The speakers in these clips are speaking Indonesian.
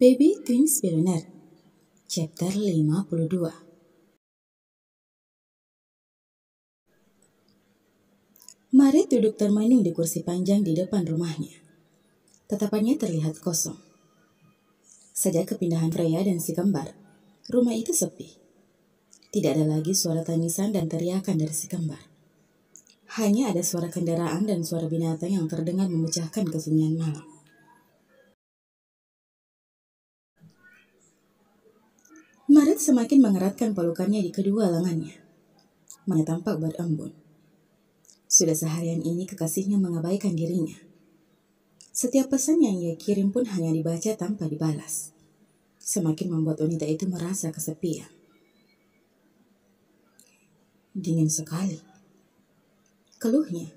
Baby Twins Billionaire, Chapter 52. Maret duduk termenung di kursi panjang di depan rumahnya. Tatapannya terlihat kosong. Sejak kepindahan Freya dan si kembar, rumah itu sepi. Tidak ada lagi suara tangisan dan teriakan dari si kembar. Hanya ada suara kendaraan dan suara binatang yang terdengar memecahkan kesunyian malam. Maret semakin mengeratkan pelukannya di kedua lengannya. Matanya tampak berembun. Sudah seharian ini kekasihnya mengabaikan dirinya. Setiap pesan yang ia kirim pun hanya dibaca tanpa dibalas. Semakin membuat wanita itu merasa kesepian. Dingin sekali, keluhnya.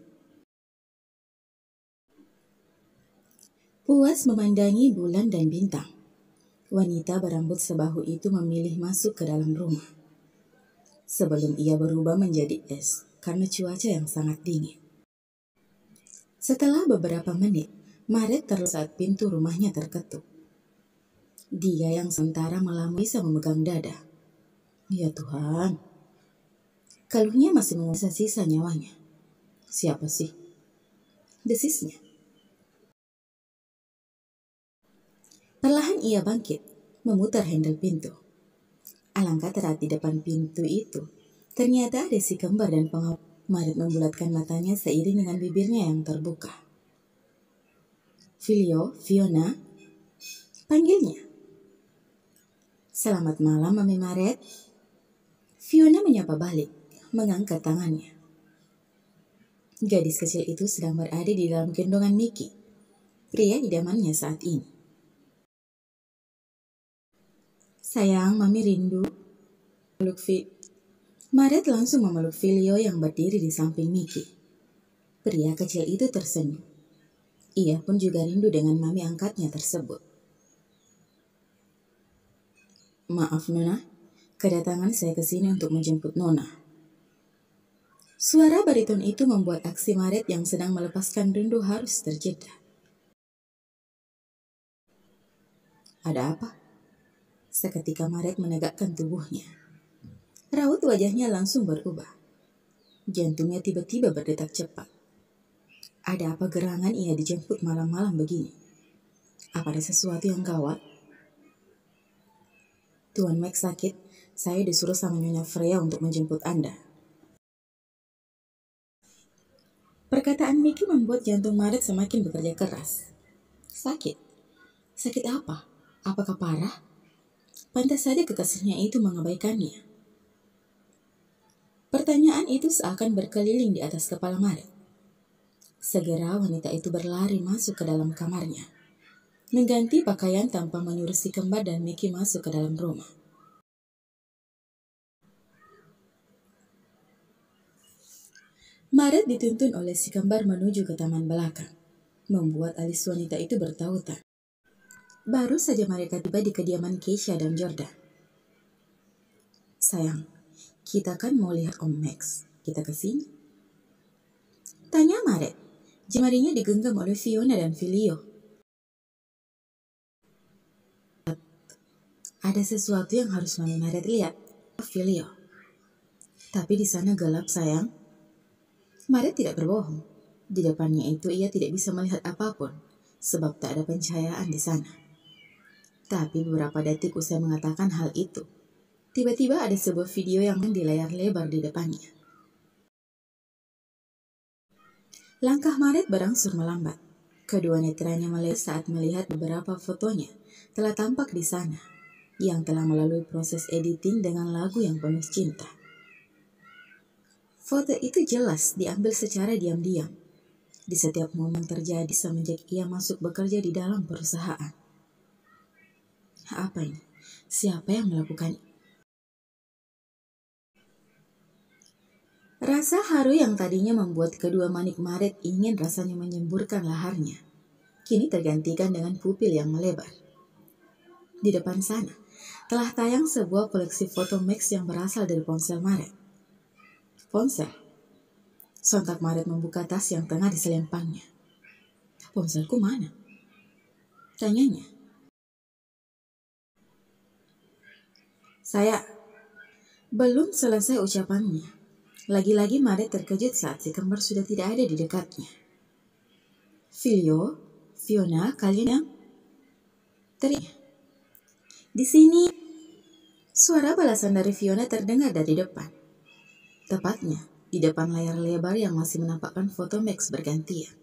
Puas memandangi bulan dan bintang, wanita berambut sebahu itu memilih masuk ke dalam rumah. Sebelum ia berubah menjadi es karena cuaca yang sangat dingin. Setelah beberapa menit, Maret terlihat saat pintu rumahnya terketuk. Dia yang sementara malam bisa memegang dada. Ya Tuhan, keluhnya masih menguasai sisa nyawanya. Siapa sih? Desisnya. Perlahan ia bangkit, memutar handle pintu. Alangkah terat di depan pintu itu, ternyata ada si kembar dan pengawal. Maret membulatkan matanya seiring dengan bibirnya yang terbuka. Fiona, panggilnya. Selamat malam, Mami Maret. Fiona menyapa balik, mengangkat tangannya. Gadis kecil itu sedang berada di dalam gendongan Mickey, pria idamannya saat ini. Sayang, Mami rindu. Maret langsung memeluk Filio yang berdiri di samping Mickey. Pria kecil itu tersenyum. Ia pun juga rindu dengan mami angkatnya tersebut. Maaf Nona, kedatangan saya ke sini untuk menjemput Nona. Suara bariton itu membuat aksi Maret yang sedang melepaskan rindu harus terjeda. Ada apa? Seketika Maret menegakkan tubuhnya. Raut wajahnya langsung berubah. Jantungnya tiba-tiba berdetak cepat. Ada apa gerangan ia dijemput malam-malam begini? Apa ada sesuatu yang gawat? Tuan Max sakit, saya disuruh sama Nyonya Freya untuk menjemput Anda. Perkataan Mickey membuat jantung Maret semakin bekerja keras. Sakit? Sakit apa? Apakah parah? Pantas saja kekasihnya itu mengabaikannya. Pertanyaan itu seakan berkeliling di atas kepala Maret. Segera wanita itu berlari masuk ke dalam kamarnya, mengganti pakaian tanpa menyuruh si kembar dan Mickey masuk ke dalam rumah. Maret dituntun oleh si kembar menuju ke taman belakang, membuat alis wanita itu bertautan. Baru saja mereka tiba di kediaman Keisha dan Jordan. Sayang, kita kan mau lihat Om Max. Kita kesini? Tanya Maret. Jemarinya digenggam oleh Fiona dan Filio. Ada sesuatu yang harus Mami Maret lihat, Filio. Tapi di sana gelap, sayang. Maret tidak berbohong. Di depannya itu ia tidak bisa melihat apapun, sebab tak ada pencahayaan di sana. Tapi beberapa detik usai mengatakan hal itu, tiba-tiba ada sebuah video yang di layar lebar di depannya. Langkah Maret berangsur melambat. Kedua netranya melihat saat melihat beberapa fotonya telah tampak di sana, yang telah melalui proses editing dengan lagu yang penuh cinta. Foto itu jelas diambil secara diam-diam. Di setiap momen terjadi semenjak ia masuk bekerja di dalam perusahaan. Apa ini? Siapa yang melakukan? Rasa haru yang tadinya membuat kedua manik Maret ingin rasanya menyemburkan laharnya, kini tergantikan dengan pupil yang melebar. Di depan sana, telah tayang sebuah koleksi foto Max yang berasal dari ponsel Maret. Ponsel? Sontak Maret membuka tas yang tengah diselempangnya. Ponselku mana? Tanyanya. Saya belum selesai ucapannya. Lagi-lagi Maret terkejut saat si kembar sudah tidak ada di dekatnya. Fiona, kalian yang teriak. Di sini, suara balasan dari Fiona terdengar dari depan. Tepatnya, di depan layar lebar yang masih menampakkan foto Max bergantian.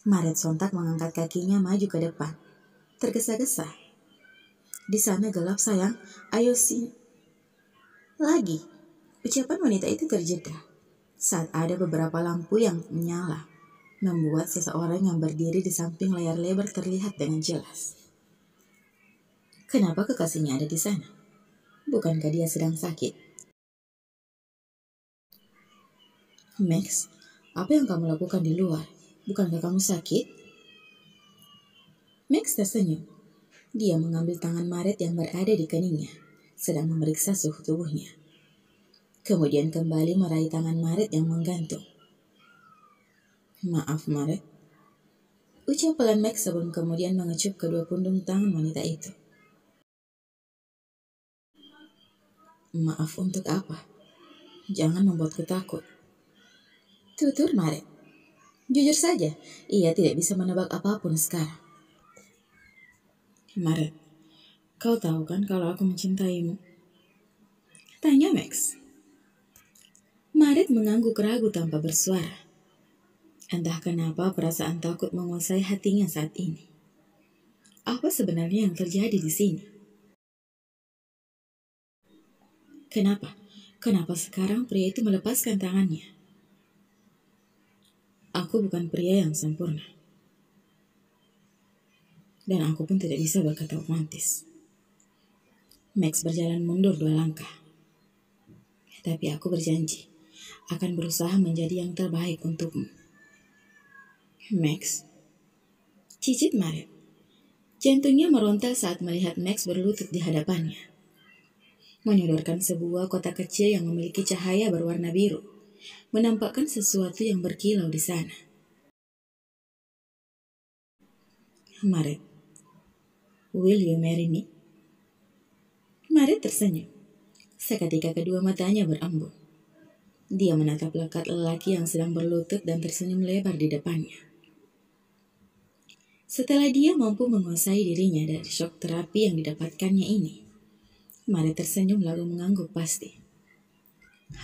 Maret sontak mengangkat kakinya maju ke depan. Tergesa-gesa. Di sana gelap sayang, ayo sini. Lagi, ucapan wanita itu terjeda saat ada beberapa lampu yang menyala, membuat seseorang yang berdiri di samping layar lebar terlihat dengan jelas. Kenapa kekasihnya ada di sana? Bukankah dia sedang sakit? Max, apa yang kamu lakukan di luar? Bukankah kamu sakit? Max tersenyum. Dia mengambil tangan Maret yang berada di keningnya, sedang memeriksa suhu tubuhnya. Kemudian kembali meraih tangan Maret yang menggantung. Maaf Maret, ucap pelan Max sebelum kemudian mengecup kedua pundung tangan wanita itu. Maaf untuk apa? Jangan membuatku takut. Tutur Maret. Jujur saja, ia tidak bisa menebak apapun sekarang. Maret, kau tahu kan kalau aku mencintaimu? Tanya Max. Maret mengangguk ragu tanpa bersuara. Entah kenapa perasaan takut menguasai hatinya saat ini. Apa sebenarnya yang terjadi di sini? Kenapa? Kenapa sekarang pria itu melepaskan tangannya? Aku bukan pria yang sempurna. Dan aku pun tidak bisa berkata romantis. Max berjalan mundur 2 langkah. Tapi aku berjanji akan berusaha menjadi yang terbaik untukmu. Max, cicit Maret. Jantungnya meronta saat melihat Max berlutut di hadapannya. Menyodorkan sebuah kotak kecil yang memiliki cahaya berwarna biru. Menampakkan sesuatu yang berkilau di sana. Maret, will you marry me? Maret tersenyum. Seketika kedua matanya berembun. Dia menatap lekat lelaki yang sedang berlutut dan tersenyum lebar di depannya. Setelah dia mampu menguasai dirinya dari shock terapi yang didapatkannya ini, Maret tersenyum lalu mengangguk pasti.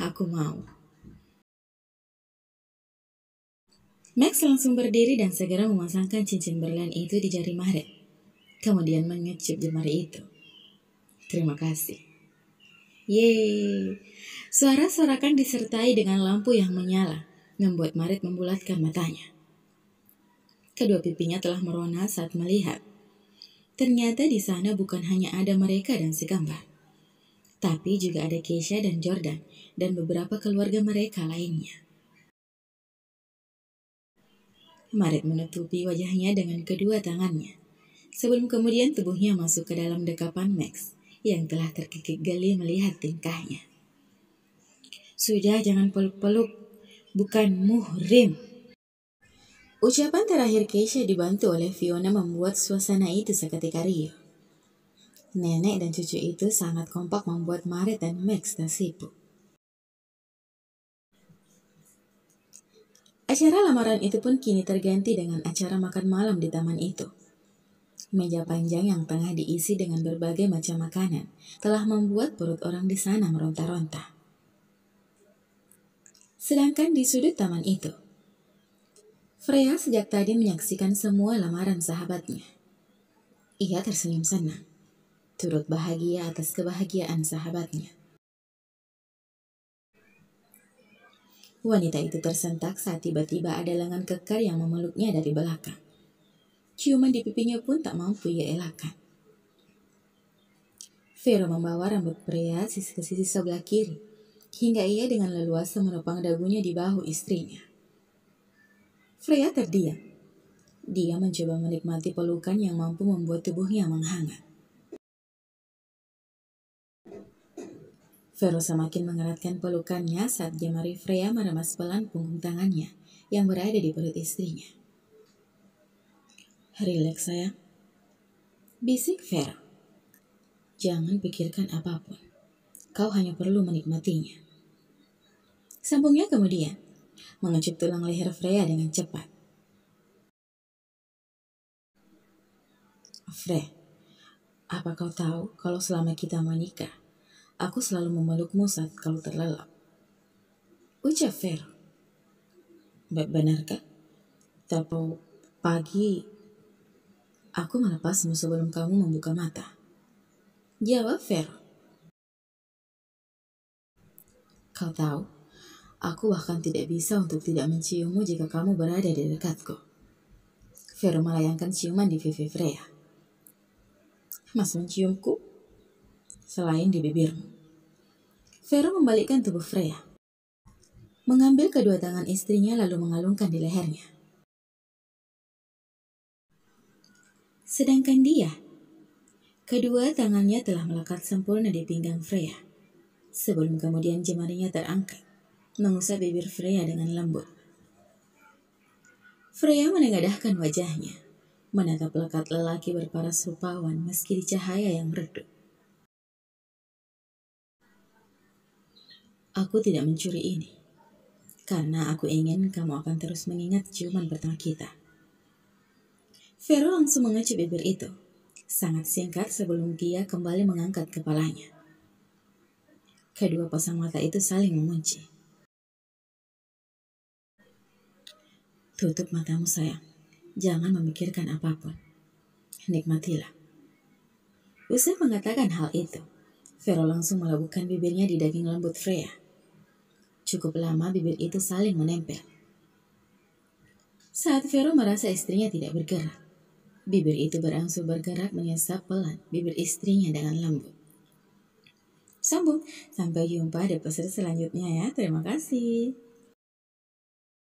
Aku mau. Max langsung berdiri dan segera memasangkan cincin berlian itu di jari Maret. Kemudian mengecup jemari itu. Terima kasih. Yeay. Suara sorakan disertai dengan lampu yang menyala, membuat Maret membulatkan matanya. Kedua pipinya telah merona saat melihat. Ternyata di sana bukan hanya ada mereka dan si gambar, tapi juga ada Keisha dan Jordan dan beberapa keluarga mereka lainnya. Maret menutupi wajahnya dengan kedua tangannya, sebelum kemudian tubuhnya masuk ke dalam dekapan Max yang telah terkikik geli melihat tingkahnya. Sudah, jangan peluk-peluk, bukan muhrim. Ucapan terakhir Keisha dibantu oleh Fiona membuat suasana itu seketika riuh. Nenek dan cucu itu sangat kompak membuat Maret dan Max tersipu. Acara lamaran itu pun kini terganti dengan acara makan malam di taman itu. Meja panjang yang tengah diisi dengan berbagai macam makanan telah membuat perut orang di sana meronta-ronta. Sedangkan di sudut taman itu, Freya sejak tadi menyaksikan semua lamaran sahabatnya. Ia tersenyum senang, turut bahagia atas kebahagiaan sahabatnya. Wanita itu tersentak saat tiba-tiba ada lengan kekar yang memeluknya dari belakang. Ciuman di pipinya pun tak mampu ia elakkan. Vero membawa rambut pria ke sisi sebelah kiri, hingga ia dengan leluasa menopang dagunya di bahu istrinya. Freya terdiam. Dia mencoba menikmati pelukan yang mampu membuat tubuhnya menghangat. Vero semakin mengeratkan pelukannya saat jemari Freya meremas pelan punggung tangannya yang berada di perut istrinya. Rileks sayang, bisik Vero. Jangan pikirkan apapun. Kau hanya perlu menikmatinya. Sambungnya kemudian, mengecup tulang leher Freya dengan cepat. Frey, apa kau tahu kalau selama kita menikah, aku selalu memelukmu saat kau terlelap? Ucap Vero. Benarkah? Tapi pagi, aku melepasmu sebelum kamu membuka mata. Jawab Vero. Kau tahu, aku bahkan tidak bisa untuk tidak menciummu jika kamu berada di dekatku. Vero melayangkan ciuman di pipi Freya. Mas menciumku? Selain di bibirmu. Vero membalikkan tubuh Freya, mengambil kedua tangan istrinya lalu mengalungkan di lehernya. Sedangkan dia, kedua tangannya telah melekat sempurna di pinggang Freya, sebelum kemudian jemarinya terangkat, mengusap bibir Freya dengan lembut. Freya menengadahkan wajahnya, menatap lekat lelaki berparas rupawan meski di cahaya yang redup. Aku tidak mencuri ini, karena aku ingin kamu akan terus mengingat ciuman pertama kita. Vero langsung mengecup bibir itu, sangat singkat sebelum dia kembali mengangkat kepalanya. Kedua pasang mata itu saling mengunci. Tutup matamu sayang, jangan memikirkan apapun. Nikmatilah. Usai mengatakan hal itu, Vero langsung melebuhkan bibirnya di daging lembut Freya. Cukup lama bibir itu saling menempel. Saat Vero merasa istrinya tidak bergerak, bibir itu berangsur bergerak menyesap pelan bibir istrinya dengan lembut. Sambung, sampai jumpa di episode selanjutnya ya. Terima kasih.